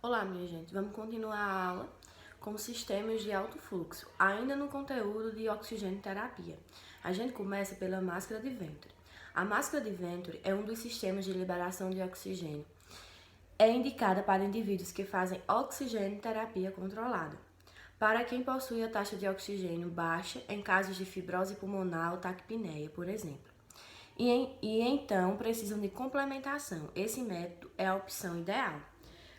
Olá, minha gente. Vamos continuar a aula com sistemas de alto fluxo, ainda no conteúdo de oxigênio terapia. A gente começa pela máscara de Venturi. A máscara de Venturi é um dos sistemas de liberação de oxigênio. É indicada para indivíduos que fazem oxigênio terapia controlada. Para quem possui a taxa de oxigênio baixa em casos de fibrose pulmonar ou taquipneia, por exemplo. E então precisam de complementação. Esse método é a opção ideal.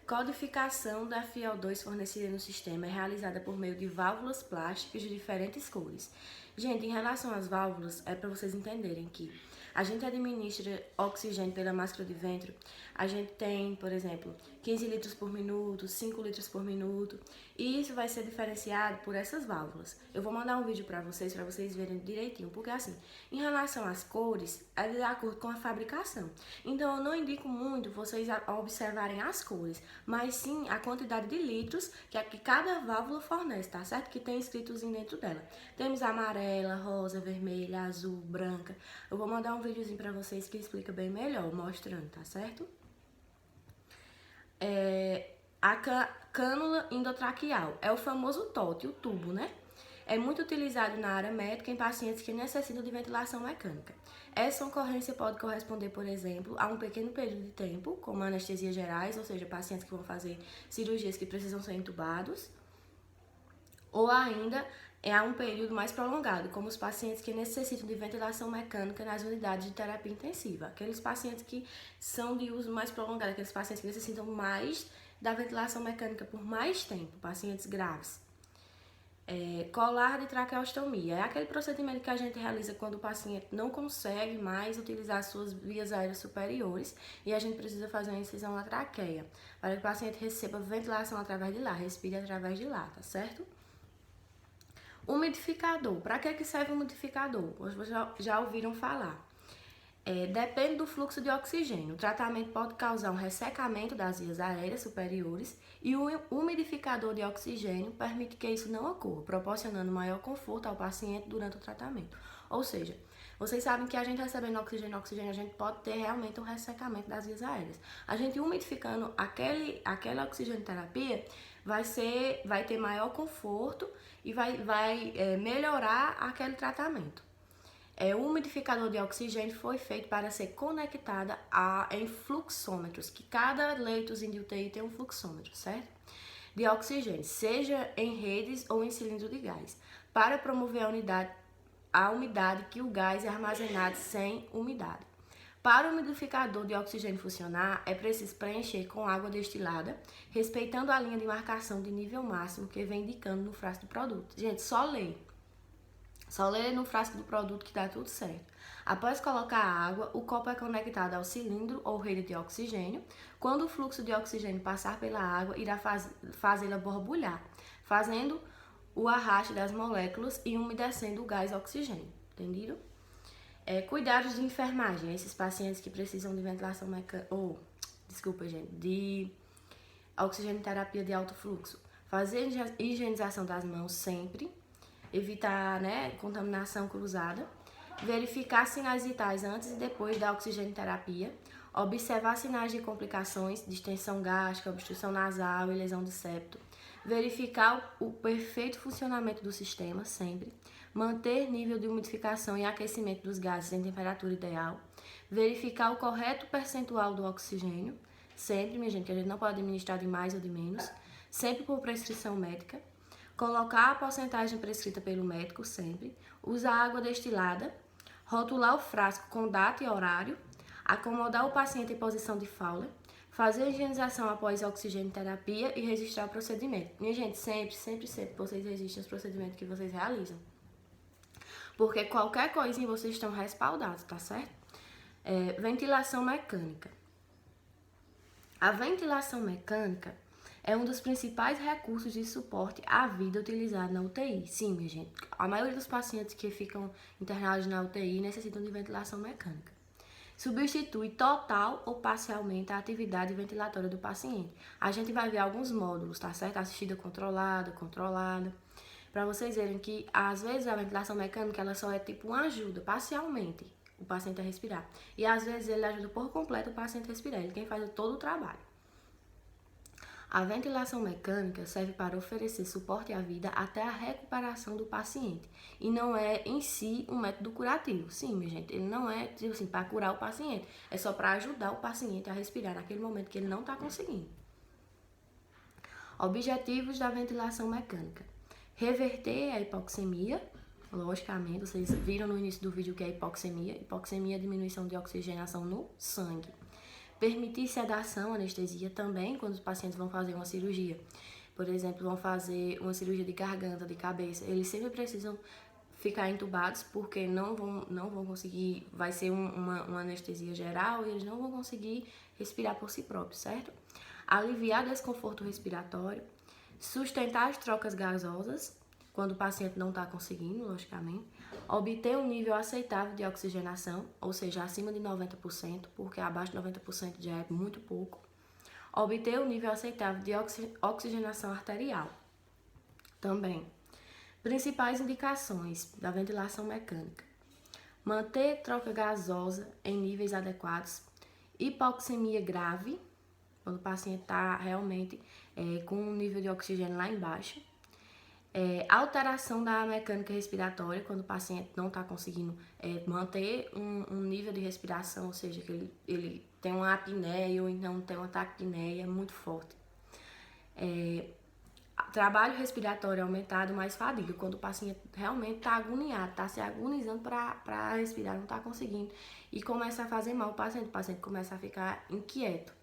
Codificação da FiO2 fornecida no sistema é realizada por meio de válvulas plásticas de diferentes cores. Gente, em relação às válvulas, é para vocês entenderem que a gente administra oxigênio pela máscara de ventre. A gente tem, por exemplo, 15 litros por minuto, 5 litros por minuto. E isso vai ser diferenciado por essas válvulas. Eu vou mandar um vídeo para vocês verem direitinho. Porque assim, em relação às cores, é de acordo com a fabricação. Então, eu não indico muito vocês observarem as cores, mas sim a quantidade de litros que cada válvula fornece, tá certo? Que tem escritos dentro dela. Temos amarela, rosa, vermelha, azul, branca. Eu vou mandar um videozinho pra vocês que explica bem melhor, mostrando, tá certo? A cânula endotraqueal é o famoso TOT, o tubo, né? É muito utilizado na área médica em pacientes que necessitam de ventilação mecânica. Essa ocorrência pode corresponder, por exemplo, a um pequeno período de tempo, como anestesias gerais, ou seja, pacientes que vão fazer cirurgias que precisam ser entubados, ou ainda a um período mais prolongado, como os pacientes que necessitam de ventilação mecânica nas unidades de terapia intensiva. Aqueles pacientes que são de uso mais prolongado, aqueles pacientes que necessitam mais da ventilação mecânica por mais tempo, pacientes graves. Colar de traqueostomia é aquele procedimento que a gente realiza quando o paciente não consegue mais utilizar suas vias aéreas superiores e a gente precisa fazer uma incisão na traqueia para que o paciente receba ventilação através de lá, respire através de lá, tá certo? Umidificador. Para que serve o umidificador? Vocês já ouviram falar. Depende do fluxo de oxigênio. O tratamento pode causar um ressecamento das vias aéreas superiores e o umidificador de oxigênio permite que isso não ocorra, proporcionando maior conforto ao paciente durante o tratamento. Ou seja, vocês sabem que a gente recebendo oxigênio, a gente pode ter realmente um ressecamento das vias aéreas. A gente umidificando aquela oxigênio terapia vai ter maior conforto e vai melhorar aquele tratamento. O umidificador de oxigênio foi feito para ser conectada em fluxômetros, que cada leitozinho de UTI tem um fluxômetro, certo? De oxigênio, seja em redes ou em cilindro de gás, para promover a umidade que o gás é armazenado sem umidade. Para o umidificador de oxigênio funcionar, é preciso preencher com água destilada, respeitando a linha de marcação de nível máximo que vem indicando no frasco do produto. Gente, só ler no frasco do produto que dá tudo certo. Após colocar a água, o copo é conectado ao cilindro ou rede de oxigênio. Quando o fluxo de oxigênio passar pela água, irá fazê-la borbulhar, fazendo o arraste das moléculas e umedecendo o gás oxigênio. Entendido? Cuidados de enfermagem. Esses pacientes que precisam de ventilação mecânica, de oxigênio terapia de alto fluxo. Fazer higienização das mãos sempre, evitar contaminação cruzada, verificar sinais vitais antes e depois da oxigênio terapia, observar sinais de complicações, distensão gástrica, obstrução nasal e lesão de septo, verificar o perfeito funcionamento do sistema sempre, manter nível de umidificação e aquecimento dos gases em temperatura ideal, verificar o correto percentual do oxigênio, sempre, minha gente, que a gente não pode administrar de mais ou de menos, sempre por prescrição médica, colocar a porcentagem prescrita pelo médico sempre, usar água destilada, rotular o frasco com data e horário, acomodar o paciente em posição de Fowler, fazer a higienização após a oxigênio terapia e registrar o procedimento. Minha gente, sempre vocês registrem os procedimentos que vocês realizam. Porque qualquer coisinha vocês estão respaldados, tá certo? Ventilação mecânica. A ventilação mecânica é um dos principais recursos de suporte à vida utilizado na UTI. Sim, minha gente, a maioria dos pacientes que ficam internados na UTI necessitam de ventilação mecânica. Substitui total ou parcialmente a atividade ventilatória do paciente. A gente vai ver alguns módulos, tá certo? Assistida controlada, para vocês verem que às vezes a ventilação mecânica ela só é tipo uma ajuda, parcialmente, o paciente a respirar. E às vezes ele ajuda por completo o paciente a respirar, ele quem faz todo o trabalho. A ventilação mecânica serve para oferecer suporte à vida até a recuperação do paciente e não é em si um método curativo. Sim, minha gente, ele não é tipo assim, para curar o paciente, é só para ajudar o paciente a respirar naquele momento que ele não está conseguindo. Objetivos da ventilação mecânica: reverter a hipoxemia. Logicamente, vocês viram no início do vídeo que é hipoxemia. Hipoxemia é diminuição de oxigenação no sangue. Permitir sedação, anestesia também, quando os pacientes vão fazer uma cirurgia. Por exemplo, vão fazer uma cirurgia de garganta, de cabeça. Eles sempre precisam ficar entubados porque não vão conseguir, vai ser uma anestesia geral e eles não vão conseguir respirar por si próprios, certo? Aliviar desconforto respiratório. Sustentar as trocas gasosas, quando o paciente não está conseguindo, logicamente. Obter um nível aceitável de oxigenação, ou seja, acima de 90%, porque abaixo de 90% já é muito pouco. Obter um nível aceitável de oxigenação arterial. Também. Principais indicações da ventilação mecânica: manter troca gasosa em níveis adequados. Hipoxemia grave, quando o paciente está realmente com um nível de oxigênio lá embaixo. Alteração da mecânica respiratória, quando o paciente não está conseguindo manter um nível de respiração, ou seja, que ele tem uma apneia ou então tem uma taquipneia muito forte. Trabalho respiratório aumentado mais fadiga, quando o paciente realmente está agoniado, está se agonizando para respirar, não está conseguindo e começa a fazer mal o paciente começa a ficar inquieto.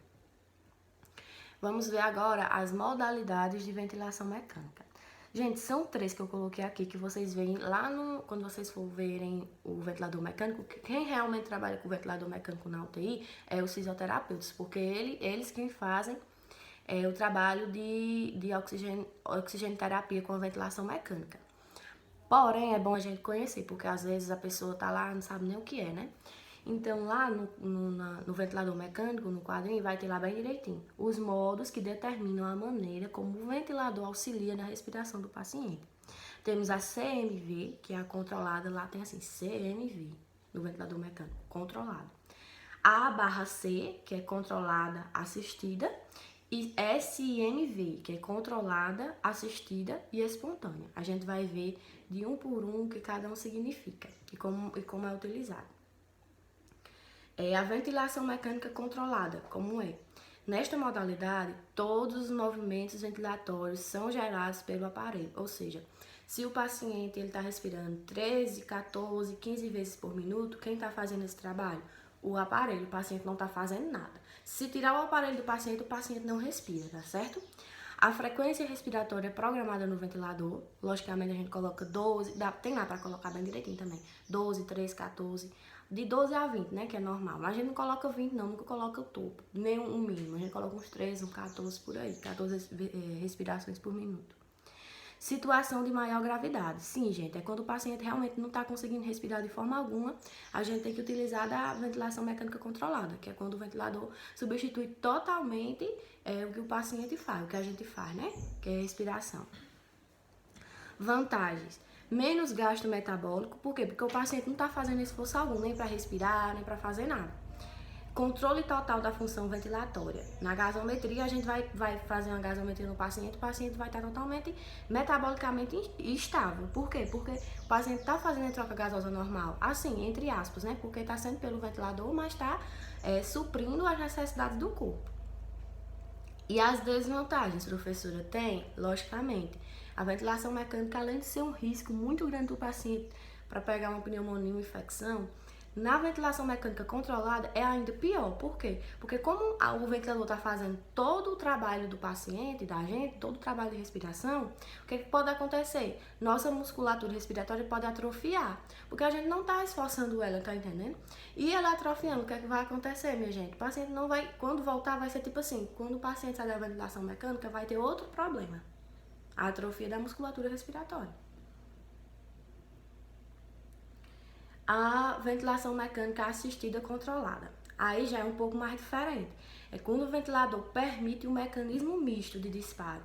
Vamos ver agora as modalidades de ventilação mecânica. Gente, são 3 que eu coloquei aqui, que vocês veem lá quando vocês for verem o ventilador mecânico. Quem realmente trabalha com ventilador mecânico na UTI é os fisioterapeutas, porque eles quem fazem o trabalho de oxigenoterapia com a ventilação mecânica. Porém, é bom a gente conhecer, porque às vezes a pessoa tá lá e não sabe nem o que é, né? Então, lá no ventilador mecânico, no quadrinho, vai ter lá bem direitinho os modos que determinam a maneira como o ventilador auxilia na respiração do paciente. Temos a CMV, que é a controlada, lá tem assim, CMV, no ventilador mecânico, controlado. A/C, que é controlada, assistida, e SIMV, que é controlada, assistida e espontânea. A gente vai ver de um por um o que cada um significa e como é utilizado. A ventilação mecânica controlada, como é? Nesta modalidade, todos os movimentos ventilatórios são gerados pelo aparelho, ou seja, se o paciente está respirando 13, 14, 15 vezes por minuto, quem está fazendo esse trabalho? O aparelho, o paciente não está fazendo nada. Se tirar o aparelho do paciente, o paciente não respira, tá certo? A frequência respiratória é programada no ventilador, logicamente a gente coloca 12, tem lá para colocar bem direitinho também, 12, 13, 14, de 12 a 20, né, que é normal. Mas a gente não coloca 20 não, nunca coloca o topo, nem um mínimo, a gente coloca uns 13, uns 14 por aí, 14 respirações por minuto. Situação de maior gravidade. Sim, gente, é quando o paciente realmente não está conseguindo respirar de forma alguma, a gente tem que utilizar a ventilação mecânica controlada, que é quando o ventilador substitui totalmente o que o paciente faz, o que a gente faz, né? Que é a respiração. Vantagens: menos gasto metabólico. Por quê? Porque o paciente não está fazendo esforço algum, nem para respirar, nem para fazer nada. Controle total da função ventilatória. Na gasometria, a gente vai fazer uma gasometria no paciente, o paciente vai estar totalmente metabolicamente estável. Por quê? Porque o paciente está fazendo a troca gasosa normal, assim, entre aspas, né? Porque está sendo pelo ventilador, mas está suprindo as necessidades do corpo. E as desvantagens, professora, tem, logicamente, a ventilação mecânica, além de ser um risco muito grande do paciente para pegar uma pneumonia, uma infecção, na ventilação mecânica controlada é ainda pior. Por quê? Porque como o ventilador está fazendo todo o trabalho do paciente, da gente, todo o trabalho de respiração, o que pode acontecer? Nossa musculatura respiratória pode atrofiar, porque a gente não está esforçando ela, tá entendendo? E ela atrofiando, o que vai acontecer, minha gente? O paciente não vai, quando voltar vai ser tipo assim, quando o paciente sai da ventilação mecânica vai ter outro problema, a atrofia da musculatura respiratória. A ventilação mecânica assistida controlada. Aí já é um pouco mais diferente. É quando o ventilador permite um mecanismo misto de disparo,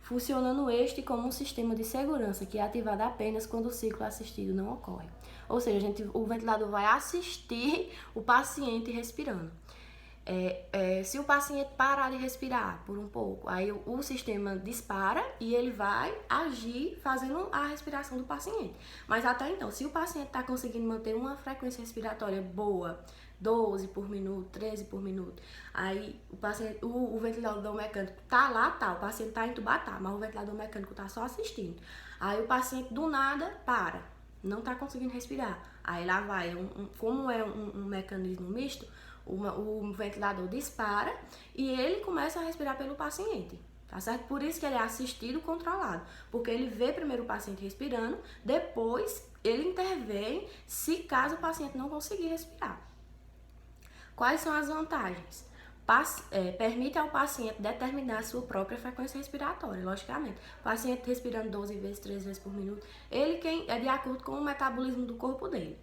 funcionando este como um sistema de segurança que é ativado apenas quando o ciclo assistido não ocorre. Ou seja, o ventilador vai assistir o paciente respirando. Se o paciente parar de respirar por um pouco, aí o sistema dispara e ele vai agir fazendo a respiração do paciente. Mas até então, se o paciente está conseguindo manter uma frequência respiratória boa, 12 por minuto, 13 por minuto, aí o ventilador mecânico tá lá, tá, o paciente tá entubado, tá, mas o ventilador mecânico tá só assistindo. Aí o paciente do nada para, não tá conseguindo respirar. Aí lá vai, como é um mecanismo misto, o ventilador dispara e ele começa a respirar pelo paciente, tá certo? Por isso que ele é assistido controlado, porque ele vê primeiro o paciente respirando, depois ele intervém se caso o paciente não conseguir respirar. Quais são as vantagens? Permite ao paciente determinar a sua própria frequência respiratória, logicamente. O paciente respirando 12 vezes, 13 vezes por minuto, ele é de acordo com o metabolismo do corpo dele.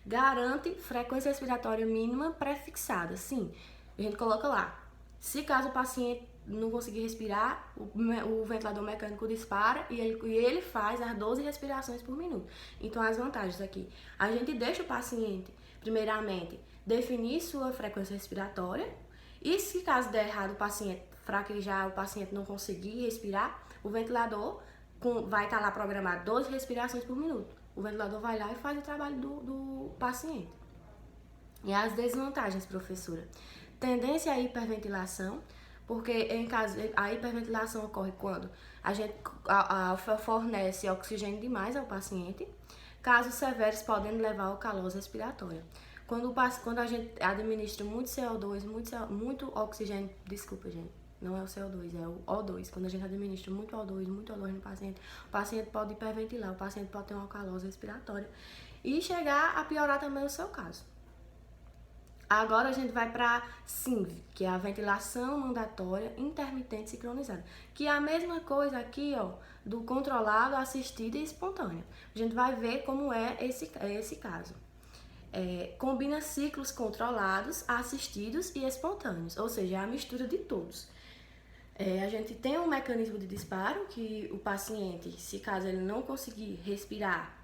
Garante frequência respiratória mínima prefixada. Sim, a gente coloca lá. Se caso o paciente não conseguir respirar, o ventilador mecânico dispara e ele faz as 12 respirações por minuto. Então, as vantagens aqui. A gente deixa o paciente, primeiramente, definir sua frequência respiratória. E se caso der errado, o paciente fraquejar, o paciente não conseguir respirar, o ventilador vai estar lá programado 12 respirações por minuto. O ventilador vai lá e faz o trabalho do paciente. E as desvantagens, professora? Tendência à hiperventilação, porque a hiperventilação ocorre quando a gente fornece oxigênio demais ao paciente, casos severos podendo levar ao calose respiratória. Quando a gente administra muito CO2, muito oxigênio, desculpa, gente, não é o CO2, é o O2. Quando a gente administra muito O2 no paciente, o paciente pode hiperventilar, o paciente pode ter uma alcalose respiratória e chegar a piorar também o seu caso. Agora a gente vai para SINV, que é a ventilação mandatória intermitente sincronizada, que é a mesma coisa aqui, ó, do controlado, assistido e espontâneo. A gente vai ver como é esse caso. Combina ciclos controlados, assistidos e espontâneos, ou seja, é a mistura de todos. A gente tem um mecanismo de disparo que o paciente, se caso ele não conseguir respirar,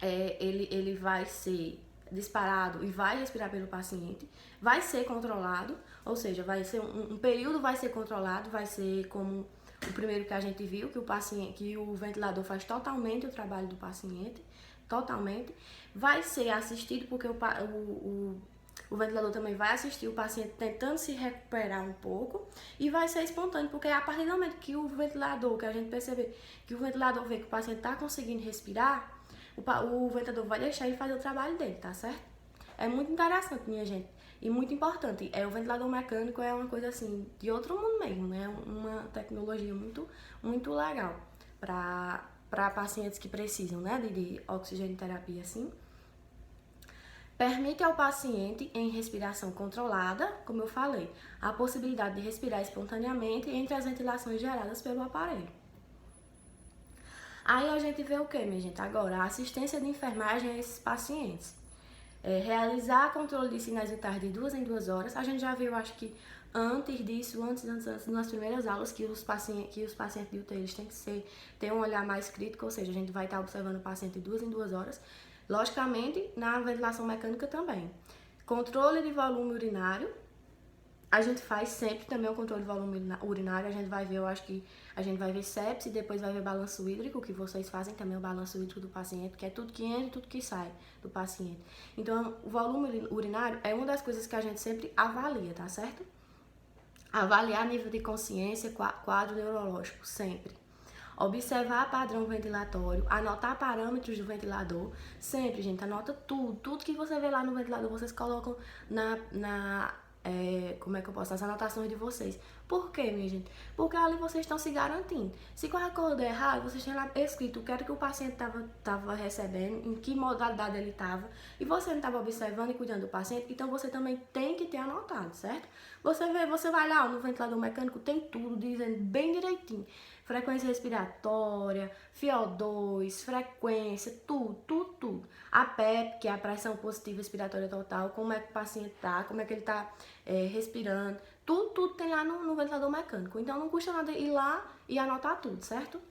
ele vai ser disparado e vai respirar pelo paciente, vai ser controlado, ou seja, vai ser um período vai ser controlado, vai ser como o primeiro que a gente viu, que o ventilador faz totalmente o trabalho do paciente, totalmente, vai ser assistido porque o ventilador também vai assistir o paciente tentando se recuperar um pouco e vai ser espontâneo, porque a partir do momento que que a gente perceber que o ventilador vê que o paciente está conseguindo respirar, o ventilador vai deixar ele fazer o trabalho dele, tá certo? É muito interessante, minha gente, e muito importante. O ventilador mecânico é uma coisa assim, de outro mundo mesmo, né? Uma tecnologia muito, muito legal para pacientes que precisam, né, de oxigênio terapia, assim. Permite ao paciente, em respiração controlada, como eu falei, a possibilidade de respirar espontaneamente entre as ventilações geradas pelo aparelho. Aí a gente vê o que, minha gente? Agora, a assistência de enfermagem a esses pacientes. Realizar controle de sinais vitais de 2 em 2 horas. A gente já viu, acho que antes disso, nas primeiras aulas, que os pacientes de UTI eles têm que ter um olhar mais crítico, ou seja, a gente vai estar observando o paciente de 2 em 2 horas. Logicamente, na ventilação mecânica também. Controle de volume urinário. A gente faz sempre também o controle de volume urinário. A gente vai ver, eu acho que a gente vai ver sepse, depois vai ver balanço hídrico, que vocês fazem também o balanço hídrico do paciente, que é tudo que entra e tudo que sai do paciente. Então, o volume urinário é uma das coisas que a gente sempre avalia, tá certo? Avaliar nível de consciência, quadro neurológico, sempre. Observar padrão ventilatório, anotar parâmetros do ventilador, sempre, gente, anota tudo que você vê lá no ventilador, vocês colocam nas anotações de vocês. Por quê, minha gente? Porque ali vocês estão se garantindo. Se qualquer coisa der errado, vocês têm lá escrito o que era que o paciente estava recebendo, em que modalidade ele estava, e você não estava observando e cuidando do paciente, então você também tem que ter anotado, certo? Você vai lá no ventilador mecânico, tem tudo dizendo bem direitinho. Frequência respiratória, FiO2, frequência, tudo. A PEP, que é a pressão positiva respiratória total, como é que o paciente tá, como é que ele tá respirando, tudo tem lá no ventilador mecânico. Então não custa nada ir lá e anotar tudo, certo?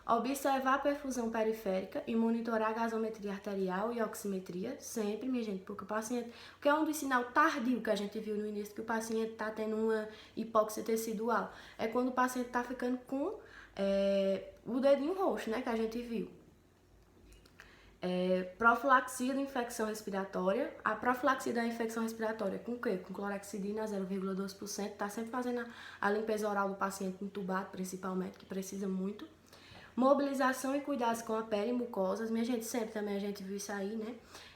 Observar a perfusão periférica e monitorar a gasometria arterial e oximetria, sempre, minha gente, porque o paciente, que é um dos sinais tardio que a gente viu no início, que o paciente está tendo uma hipóxia tecidual, é quando o paciente está ficando com o dedinho roxo, né, que a gente viu. Profilaxia da infecção respiratória. A profilaxia da infecção respiratória com o quê? Com clorexidina 0,2%. Está sempre fazendo a limpeza oral do paciente entubado, principalmente, que precisa muito. Mobilização e cuidados com a pele e mucosas. Minha gente, sempre também a gente viu isso aí, né?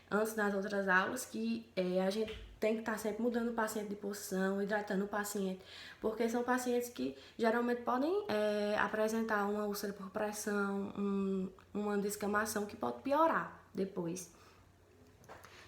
Antes nas outras aulas, que a gente tem que estar sempre mudando o paciente de posição, hidratando o paciente, porque são pacientes que geralmente podem apresentar uma úlcera por pressão, uma descamação que pode piorar depois.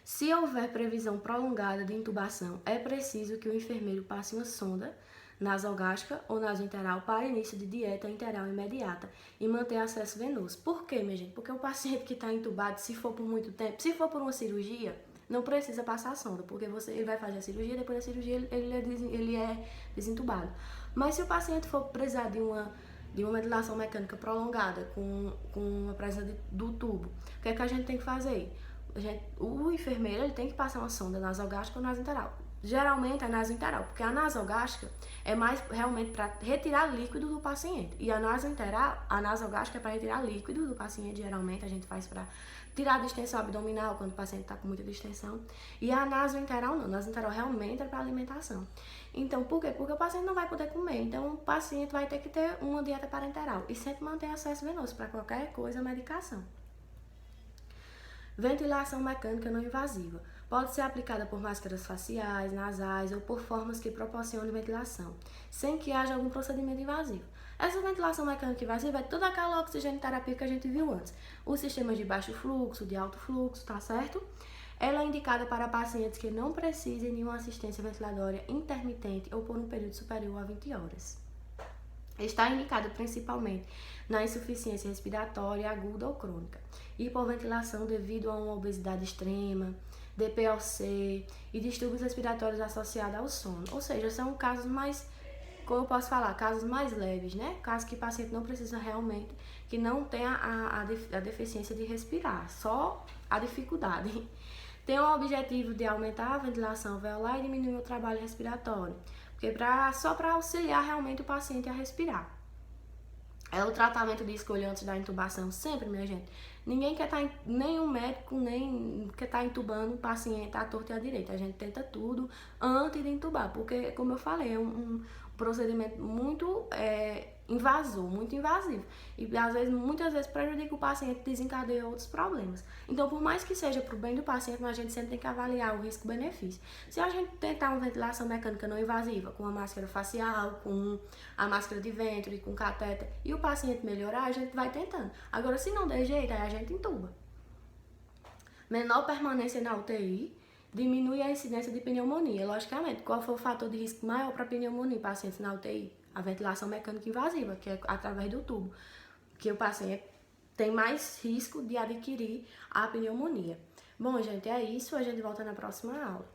Se houver previsão prolongada de intubação, é preciso que o enfermeiro passe uma sonda nasogástrica ou nasointeral para início de dieta interal imediata e manter acesso venoso. Por quê, minha gente? Porque o paciente que está entubado, se for por muito tempo, se for por uma cirurgia, não precisa passar a sonda, porque ele vai fazer a cirurgia, depois da cirurgia ele é desentubado. Mas se o paciente for precisar de uma ventilação mecânica prolongada com a presença do tubo, o que é que a gente tem que fazer? O enfermeiro ele tem que passar uma sonda nasogástrica ou nasointeral. Geralmente é nasointeral, porque a nasogástrica é mais realmente para retirar líquido do paciente. E a nasogástrica é para retirar líquido do paciente, geralmente a gente faz para tirar a distensão abdominal, quando o paciente está com muita distensão. E a nasointeral não, a nasointeral realmente é para alimentação. Então, por quê? Porque o paciente não vai poder comer, então o paciente vai ter que ter uma dieta parenteral e sempre manter acesso venoso para qualquer coisa, medicação. Ventilação mecânica não invasiva. Pode ser aplicada por máscaras faciais, nasais ou por formas que proporcionem ventilação, sem que haja algum procedimento invasivo. Essa ventilação mecânica invasiva é toda aquela oxigenoterapia que a gente viu antes. Os sistemas de baixo fluxo, de alto fluxo, tá certo? Ela é indicada para pacientes que não precisem de uma assistência ventilatória intermitente ou por um período superior a 20 horas. Está indicada principalmente na insuficiência respiratória aguda ou crônica, hipoventilação devido a uma obesidade extrema, DPOC e distúrbios respiratórios associados ao sono. Ou seja, são casos mais, como eu posso falar, casos mais leves, né? Casos que o paciente não precisa realmente, que não tem a deficiência de respirar, só a dificuldade. Tem o objetivo de aumentar a ventilação alveolar e diminuir o trabalho respiratório, porque só para auxiliar realmente o paciente a respirar. É o tratamento de escolha antes da intubação, sempre, minha gente. Ninguém quer estar, nenhum médico, nem quer estar intubando o paciente à torta e à direita. A gente tenta tudo antes de intubar, porque, como eu falei, é um procedimento muito invasor, muito invasivo. E, muitas vezes, prejudica o paciente e desencadeia outros problemas. Então, por mais que seja para o bem do paciente, a gente sempre tem que avaliar o risco-benefício. Se a gente tentar uma ventilação mecânica não invasiva, com a máscara facial, com a máscara de ventre, com catéter, e o paciente melhorar, a gente vai tentando. Agora, se não der jeito, aí a gente intuba. Menor permanência na UTI diminui a incidência de pneumonia. Logicamente, qual foi o fator de risco maior para pneumonia em pacientes na UTI? A ventilação mecânica invasiva, que é através do tubo, que o paciente tem mais risco de adquirir a pneumonia. Bom, gente, é isso. A gente volta na próxima aula.